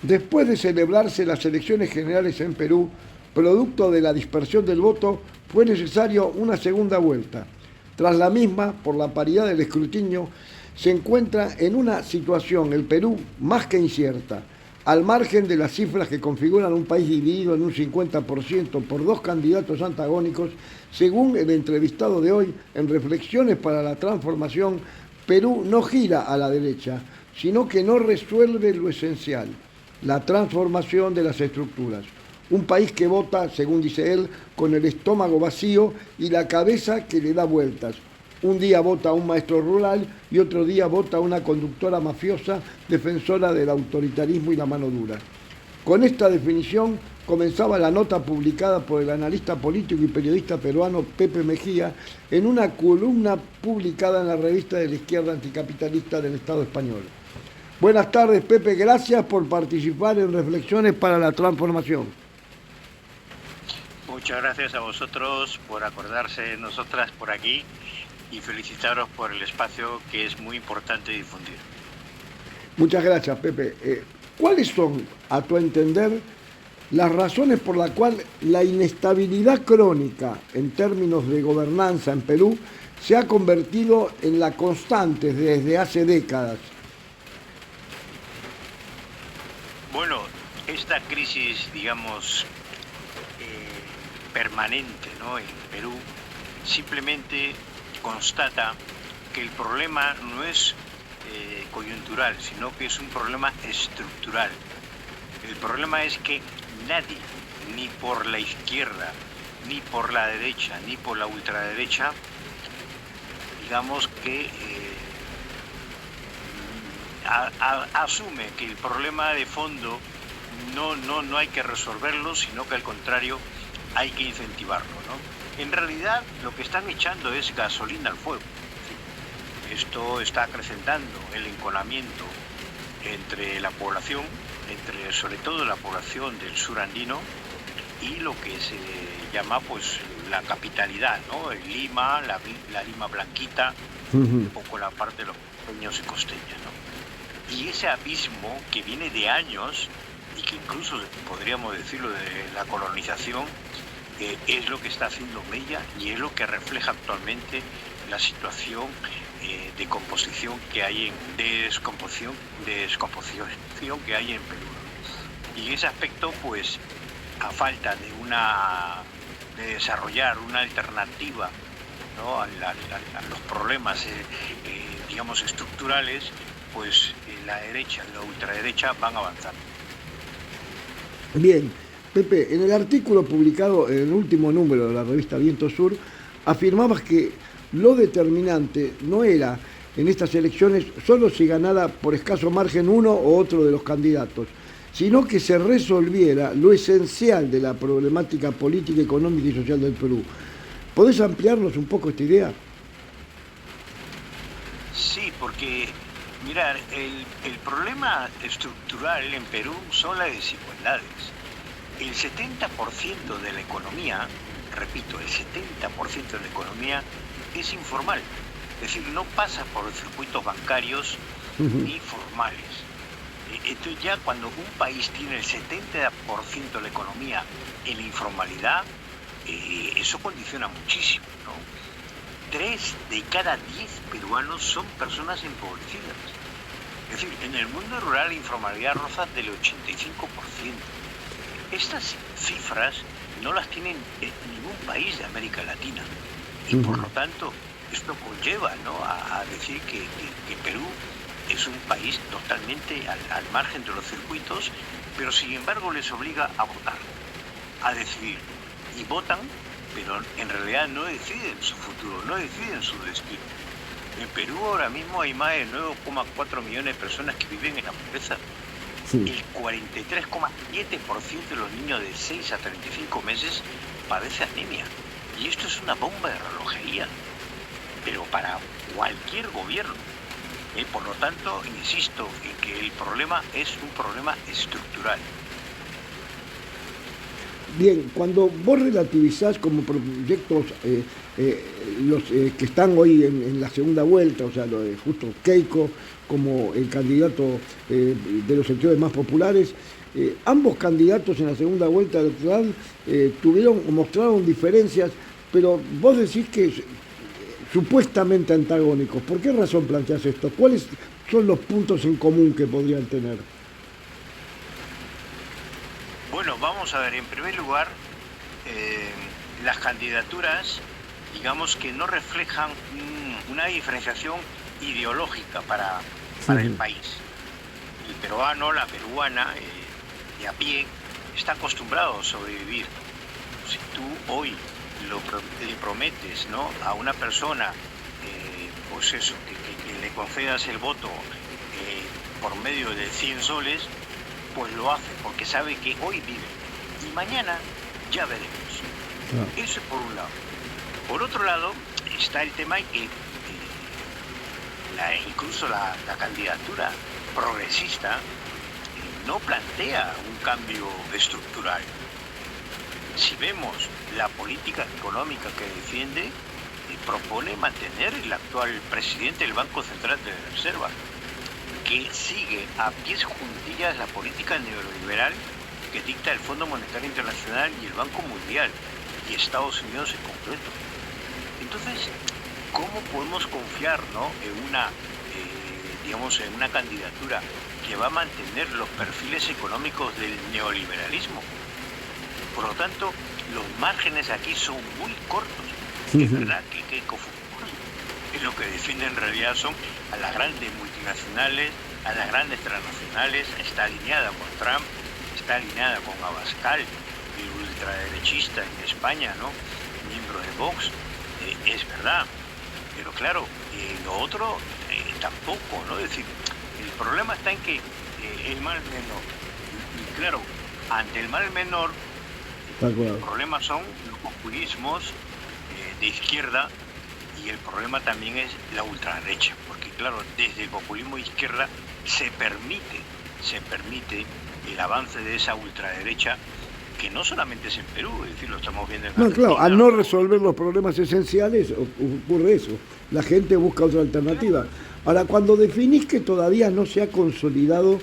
Después de celebrarse las elecciones generales en Perú, producto de la dispersión del voto, fue necesario una segunda vuelta. Tras la misma, por la paridad del escrutinio, se encuentra en una situación el Perú más que incierta, al margen de las cifras que configuran un país dividido en un 50% por dos candidatos antagónicos, según el entrevistado de hoy en Reflexiones para la Transformación, Perú no gira a la derecha, sino que no resuelve lo esencial, la transformación de las estructuras. Un país que vota, según dice él, con el estómago vacío y la cabeza que le da vueltas. Un día vota a un maestro rural y otro día vota a una conductora mafiosa defensora del autoritarismo y la mano dura. Con esta definición comenzaba la nota publicada por el analista político y periodista peruano Pepe Mejía en una columna publicada en la revista de la izquierda anticapitalista del Estado español. Buenas tardes, Pepe, gracias por participar en Reflexiones para la Transformación. Muchas gracias a vosotros por acordarse de nosotras por aquí y felicitaros por el espacio que es muy importante difundir. Muchas gracias, Pepe. ¿Cuáles son, a tu entender, las razones por las cuales la inestabilidad crónica en términos de gobernanza en Perú se ha convertido en la constante desde hace décadas? Bueno, esta crisis, digamos, permanente, ¿no?, en Perú, simplemente constata que el problema no es coyuntural, sino que es un problema estructural. El problema es que nadie, ni por la izquierda, ni por la derecha, ni por la ultraderecha, digamos que asume que el problema de fondo no hay que resolverlo, sino que al contrario hay que incentivarlo, ¿no? En realidad lo que están echando es gasolina al fuego. Esto está acrecentando el enconamiento entre la población, entre sobre todo la población del sur andino y lo que se llama pues la capitalidad, ¿no? El Lima, la Lima blanquita, un poco la parte de los pequeños y costeños, ¿no? Y ese abismo que viene de años y que incluso podríamos decirlo de la colonización, es lo que está haciendo mella y es lo que refleja actualmente la situación de composición que hay de descomposición que hay en Perú. Y en ese aspecto, pues, a falta de desarrollar una alternativa, ¿no?, a los problemas, digamos, estructurales, pues la derecha y la ultraderecha van avanzando. Bien, Pepe, en el artículo publicado en el último número de la revista Viento Sur, afirmabas que lo determinante no era en estas elecciones solo si ganara por escaso margen uno o otro de los candidatos, sino que se resolviera lo esencial de la problemática política, económica y social del Perú. ¿Podés ampliarnos un poco esta idea? Sí, porque, mirar, el problema estructural en Perú son las desigualdades. El 70% de la economía, repito, el 70% de la economía es informal. Es decir, no pasa por los circuitos bancarios ni formales. Entonces ya cuando un país tiene el 70% de la economía en la informalidad, eso condiciona muchísimo, ¿no? 3 de cada 10 peruanos son personas empobrecidas. Es decir, en el mundo rural la informalidad roza del 85%. Estas cifras no las tienen ningún país de América Latina. Y por lo tanto, esto conlleva, ¿no?, a decir que Perú es un país totalmente al margen de los circuitos, pero sin embargo les obliga a votar, a decidir. Y votan, pero en realidad no deciden su futuro, no deciden su destino. En Perú ahora mismo hay más de 9,4 millones de personas que viven en la pobreza. Sí. El 43,7% de los niños de 6 a 35 meses padece anemia. Y esto es una bomba de relojería, pero para cualquier gobierno. Por lo tanto, insisto en que el problema es un problema estructural. Bien, cuando vos relativizás como proyectos los que están hoy en la segunda vuelta, o sea, lo de justo Keiko como el candidato de los sectores más populares, ambos candidatos en la segunda vuelta electoral mostraron diferencias, pero vos decís que supuestamente antagónicos. ¿Por qué razón planteás esto? ¿Cuáles son los puntos en común que podrían tener? Bueno, vamos a ver, en primer lugar, las candidaturas, digamos que no reflejan una diferenciación ideológica para el país. El peruano, la peruana, de a pie, está acostumbrado a sobrevivir. Si tú hoy le prometes, ¿no?, a una persona, pues eso, que le concedas el voto por medio de 100 soles, pues lo hace, porque sabe que hoy vive y mañana ya veremos. Eso es por un lado. Por otro lado, está el tema en que incluso la candidatura progresista no plantea un cambio estructural. Si vemos la política económica que defiende, propone mantener el actual presidente del Banco Central de la Reserva, que sigue a pies juntillas la política neoliberal que dicta el Fondo Monetario Internacional y el Banco Mundial y Estados Unidos en concreto. Entonces, ¿cómo podemos confiar, ¿no?, en una candidatura que va a mantener los perfiles económicos del neoliberalismo? Por lo tanto, los márgenes aquí son muy cortos. Es verdad que Keiko Fujimori lo que defiende en realidad son a las grandes multinacionales, a las grandes transnacionales, está alineada con Trump, está alineada con Abascal, el ultraderechista en España, ¿no?, miembro de Vox, es verdad. Pero claro, lo otro tampoco, ¿no? Es decir, el problema está en que el mal menor, y claro, ante el mal menor, el problema son los populismos de izquierda, y el problema también es la ultraderecha, porque claro, desde el populismo de izquierda se permite el avance de esa ultraderecha, que no solamente es en Perú, es decir, lo estamos viendo en Argentina. Claro, al no resolver los problemas esenciales ocurre eso, la gente busca otra alternativa. Ahora, cuando definís que todavía no se ha consolidado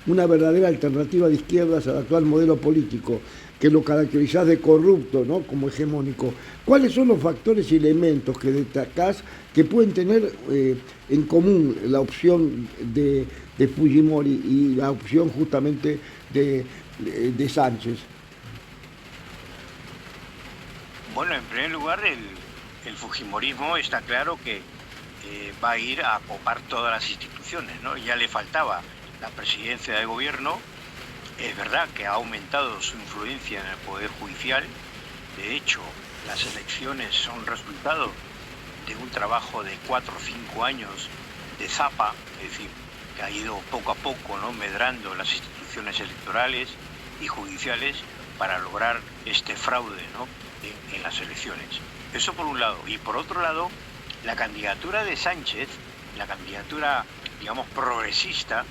una verdadera alternativa de izquierdas al actual modelo político, que lo caracterizás de corrupto, ¿no?, como hegemónico, ¿cuáles son los factores y elementos que destacás que pueden tener en común la opción de Fujimori y la opción justamente de Sánchez? Bueno, en primer lugar, el fujimorismo está claro que va a ir a copar todas las instituciones, ¿no? Ya le faltaba la presidencia de gobierno. Es verdad que ha aumentado su influencia en el Poder Judicial. De hecho, las elecciones son resultado de un trabajo de 4 o 5 años de zapa, es decir, que ha ido poco a poco, ¿no?, medrando las instituciones electorales y judiciales para lograr este fraude, ¿no?, en las elecciones. Eso por un lado. Y por otro lado, la candidatura de Sánchez, la candidatura, digamos, progresista,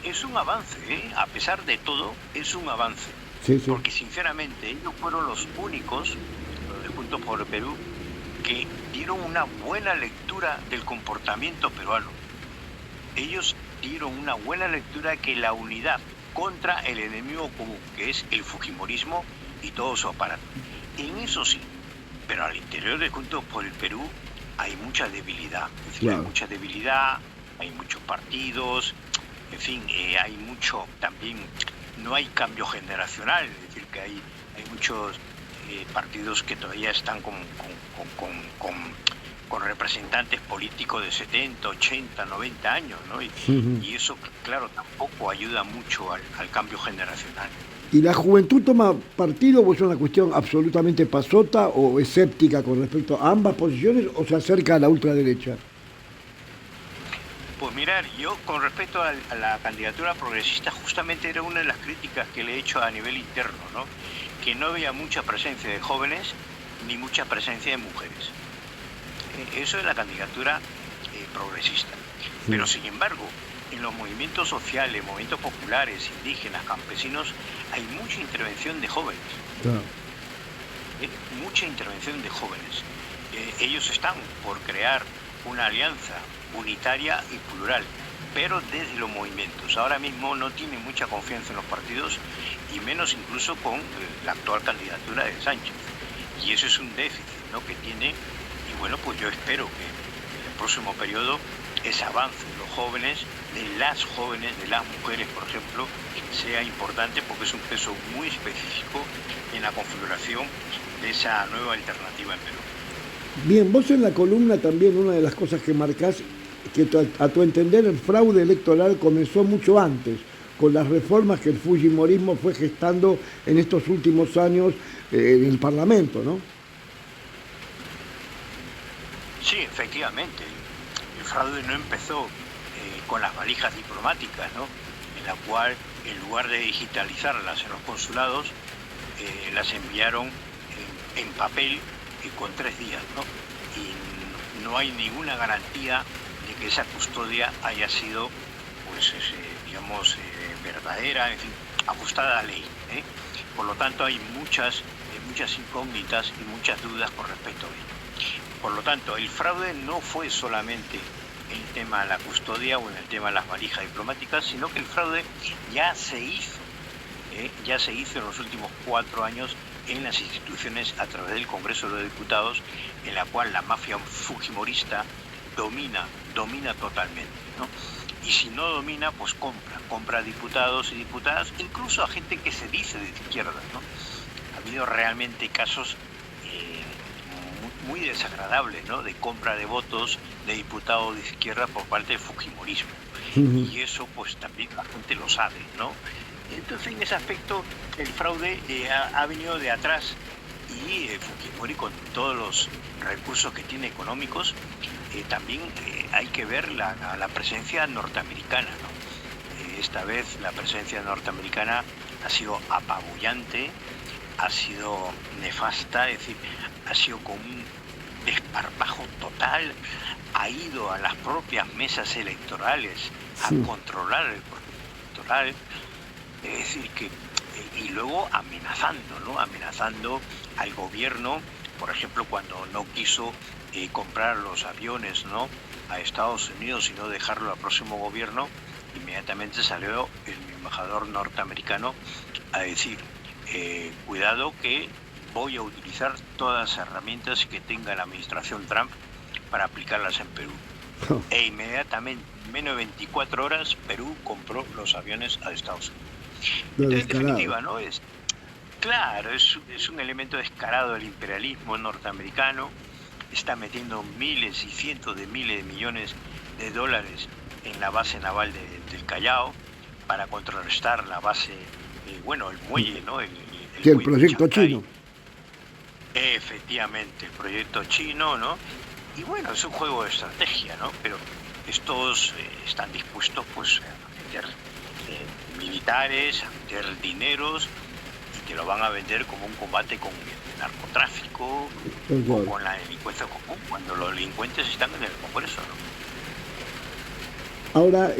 es un avance, a pesar de todo, es un avance. Sí, sí. Porque sinceramente ellos fueron los únicos, los de Juntos por el Perú, que dieron una buena lectura del comportamiento peruano. Ellos dieron una buena lectura que la unidad contra el enemigo común, que es el fujimorismo y todo su aparato. En eso sí, pero al interior de Juntos por el Perú hay mucha debilidad. Es decir, claro, hay mucha debilidad, hay muchos partidos, en fin, hay mucho también, no hay cambio generacional, es decir, que hay muchos partidos que todavía están con representantes políticos de 70, 80, 90 años, ¿no? Y eso, claro, tampoco ayuda mucho al cambio generacional. ¿Y la juventud toma partido o es una cuestión absolutamente pasota o escéptica con respecto a ambas posiciones o se acerca a la ultraderecha? Pues mirar, yo con respecto a la candidatura progresista, justamente era una de las críticas que le he hecho a nivel interno, ¿no?, que no había mucha presencia de jóvenes ni mucha presencia de mujeres. Eso es la candidatura progresista. Pero sin embargo, en los movimientos sociales, movimientos populares, indígenas, campesinos, hay mucha intervención de jóvenes. Claro. Mucha intervención de jóvenes. Ellos están por crear una alianza unitaria y plural, pero desde los movimientos. Ahora mismo no tienen mucha confianza en los partidos y menos incluso con la actual candidatura de Sánchez. Y eso es un déficit, ¿no?, que tiene. Y bueno, pues yo espero que en el próximo periodo ese avance de los jóvenes, de las mujeres, por ejemplo, sea importante, porque es un peso muy específico en la configuración de esa nueva alternativa en Perú. Bien, vos en la columna también, una de las cosas que marcás, que a tu entender el fraude electoral comenzó mucho antes, con las reformas que el fujimorismo fue gestando en estos últimos años en el Parlamento, ¿no? Sí, efectivamente. El fraude no empezó con las valijas diplomáticas, ¿no?, en la cual, en lugar de digitalizarlas en los consulados, las enviaron en papel con 3 días, ¿no? Y no hay ninguna garantía de que esa custodia haya sido, pues, verdadera, en fin, ajustada a la ley, ¿eh? Por lo tanto, hay muchas incógnitas y muchas dudas con respecto a ello. Por lo tanto, el fraude no fue solamente en el tema de la custodia o en el tema de las valijas diplomáticas, sino que el fraude ya se hizo en los últimos 4 años en las instituciones a través del Congreso de los Diputados, en la cual la mafia fujimorista domina totalmente, ¿no? Y si no domina, pues compra diputados y diputadas, incluso a gente que se dice de izquierda, ¿no? Ha habido realmente casos muy desagradables, ¿no?, de compra de votos de diputados de izquierda por parte del fujimorismo. Y eso pues también la gente lo sabe, ¿no? Entonces, en ese aspecto, el fraude ha venido de atrás, y Fujimori, con todos los recursos que tiene económicos, también hay que ver la presencia norteamericana, ¿no? Esta vez la presencia norteamericana ha sido apabullante, ha sido nefasta, es decir, ha sido con un desparpajo total, ha ido a las propias mesas electorales a controlar el proceso electoral. Es decir, que y luego amenazando, ¿no? Amenazando al gobierno, por ejemplo, cuando no quiso comprar los aviones, ¿no?, a Estados Unidos, sino dejarlo al próximo gobierno, inmediatamente salió el embajador norteamericano a decir, cuidado, que voy a utilizar todas las herramientas que tenga la administración Trump para aplicarlas en Perú. E inmediatamente, en menos de 24 horas, Perú compró los aviones a Estados Unidos. Entonces, en definitiva, ¿no? Claro, es un elemento descarado del imperialismo norteamericano. Está metiendo miles y cientos de miles de millones de dólares en la base naval del Callao para contrarrestar la base, el muelle, ¿no? El proyecto chino. Efectivamente, el proyecto chino, ¿no? Y bueno, es un juego de estrategia, ¿no? Pero estos están dispuestos, pues, a meter militares, a meter dineros, y que lo van a vender como un combate con el narcotráfico o con la delincuencia común, cuando los delincuentes están en el Congreso, ¿no? Ahora,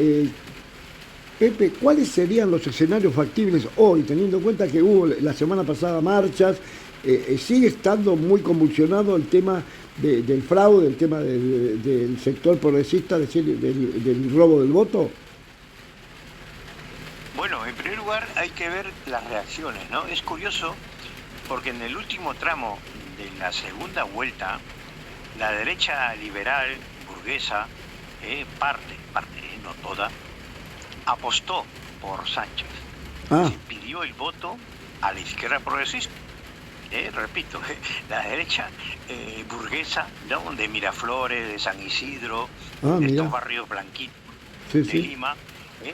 Pepe, ¿cuáles serían los escenarios factibles hoy, teniendo en cuenta que hubo la semana pasada marchas? Sigue estando muy convulsionado el tema del fraude, el tema del sector progresista, es decir, del robo del voto. Bueno, en primer lugar hay que ver las reacciones, ¿no? Es curioso porque en el último tramo de la segunda vuelta, la derecha liberal, burguesa, parte, no toda, apostó por Sánchez. Pidió el voto a la izquierda progresista. Repito, la derecha burguesa, ¿no?, de Miraflores, de San Isidro, de estos barrios blanquitos de Lima,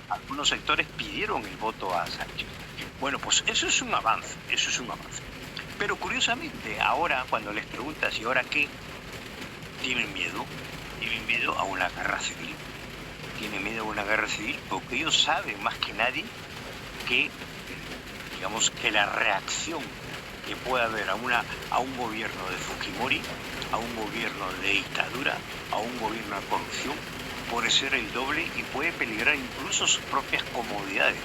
algunos sectores pidieron el voto a Sánchez. Bueno, pues eso es un avance. Pero curiosamente, ahora cuando les preguntas ¿y ahora qué?, tienen miedo a una guerra civil. Tienen miedo a una guerra civil porque ellos saben más que nadie que, digamos, que la reacción que pueda haber a un gobierno de Fujimori, a un gobierno de dictadura, a un gobierno de corrupción, puede ser el doble y puede peligrar incluso sus propias comodidades.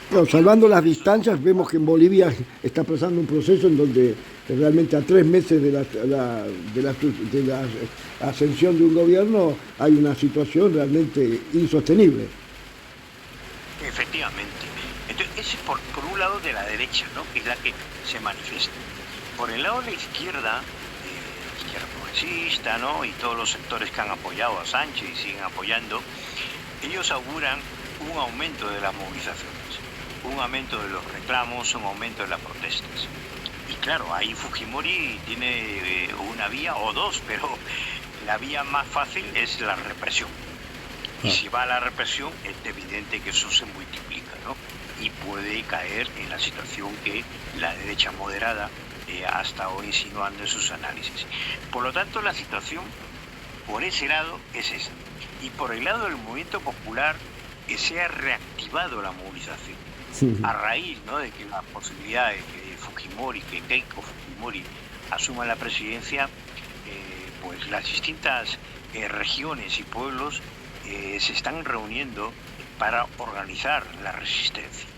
Claro, salvando las distancias, vemos que en Bolivia está pasando un proceso en donde realmente a 3 meses de la ascensión de un gobierno hay una situación realmente insostenible. Efectivamente. Entonces, ese es por un lado de la derecha, ¿no? Que es la que se manifiesta. Por el lado de la izquierda progresista, ¿no? Y todos los sectores que han apoyado a Sánchez y siguen apoyando, ellos auguran un aumento de las movilizaciones, un aumento de los reclamos, un aumento de las protestas. Y claro, ahí Fujimori tiene una vía o dos, pero la vía más fácil es la represión. Y si va a la represión, es evidente que eso se multiplica, ¿no? Y puede caer en la situación que la derecha moderada ha estado insinuando en sus análisis. Por lo tanto, la situación por ese lado es esa. Y por el lado del movimiento popular, se ha reactivado la movilización. Sí. A raíz, ¿no?, de que la posibilidad de que Keiko Fujimori asuma la presidencia, pues las distintas regiones y pueblos se están reuniendo para organizar la resistencia.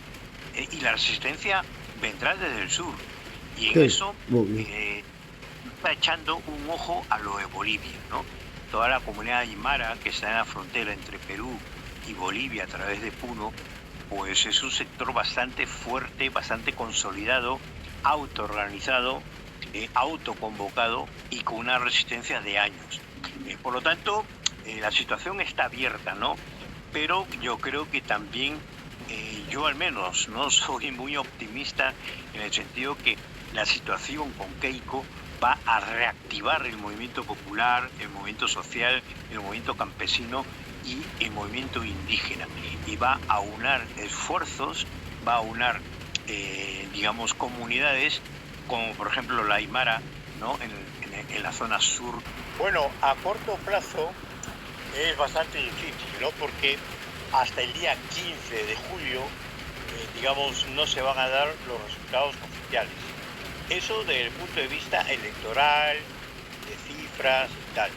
Y la resistencia vendrá desde el sur. Y en eso está echando un ojo a lo de Bolivia, ¿no? Toda la comunidad aymara que está en la frontera entre Perú y Bolivia a través de Puno, pues es un sector bastante fuerte, bastante consolidado, autoorganizado, autoconvocado y con una resistencia de años. Por lo tanto, la situación está abierta, ¿no? Pero yo creo que también, yo al menos no soy muy optimista en el sentido que la situación con Keiko va a reactivar el movimiento popular, el movimiento social, el movimiento campesino y el movimiento indígena. Y va a aunar esfuerzos, va a aunar, digamos, comunidades como por ejemplo la Aymara, ¿no?, en la zona sur. Bueno, a corto plazo es bastante difícil, ¿no?, porque hasta el día 15 de julio, digamos, no se van a dar los resultados oficiales. Eso desde el punto de vista electoral, de cifras y tal.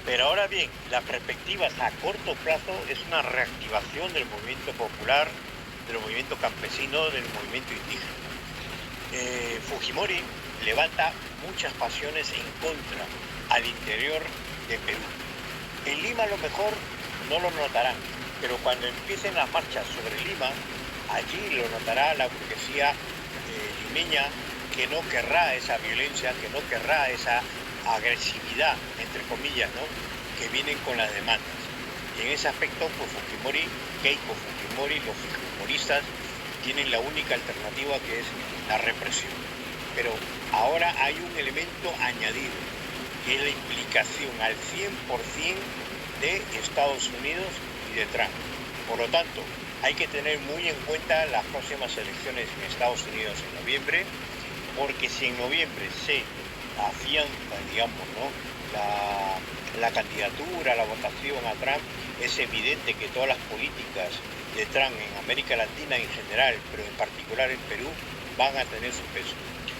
Pero ahora bien, las perspectivas a corto plazo es una reactivación del movimiento popular, del movimiento campesino, del movimiento indígena. Fujimori levanta muchas pasiones en contra al interior de Perú. En Lima a lo mejor no lo notarán, pero cuando empiecen las marchas sobre Lima, allí lo notará la burguesía limeña, que no querrá esa violencia, que no querrá esa agresividad, entre comillas, ¿no?, que vienen con las demandas. Y en ese aspecto, pues Keiko Fujimori, los fujimoristas tienen la única alternativa, que es la represión. Pero ahora hay un elemento añadido, que es la implicación al 100% de Estados Unidos y de Trump. Por lo tanto, hay que tener muy en cuenta las próximas elecciones en Estados Unidos en noviembre, porque si en noviembre se afianza, digamos, ¿no?, la candidatura, la votación a Trump, es evidente que todas las políticas de Trump en América Latina en general, pero en particular en Perú, van a tener su peso.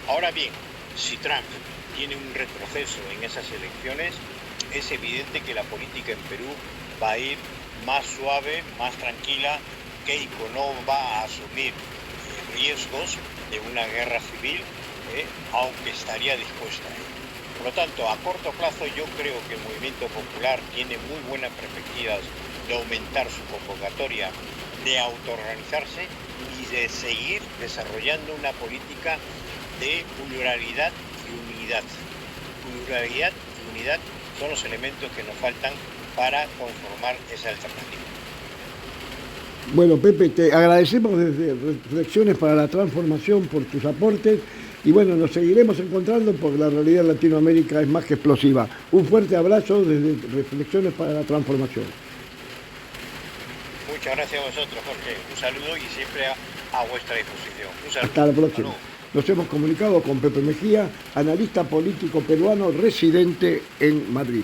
Ahora bien, si Trump tiene un retroceso en esas elecciones, es evidente que la política en Perú va a ir más suave, más tranquila. Keiko no va a asumir riesgos de una guerra civil, aunque estaría dispuesta a ello. Por lo tanto, a corto plazo yo creo que el movimiento popular tiene muy buenas perspectivas de aumentar su convocatoria, de autoorganizarse y de seguir desarrollando una política de pluralidad y unidad. Pluralidad y unidad son los elementos que nos faltan para conformar esa alternativa. Bueno, Pepe, te agradecemos desde Reflexiones para la Transformación por tus aportes y bueno, nos seguiremos encontrando porque la realidad en Latinoamérica es más que explosiva. Un fuerte abrazo desde Reflexiones para la Transformación. Muchas gracias a vosotros, Jorge. Un saludo y siempre a vuestra disposición. Un saludo. Hasta la próxima. Nos hemos comunicado con Pepe Mejía, analista político peruano residente en Madrid.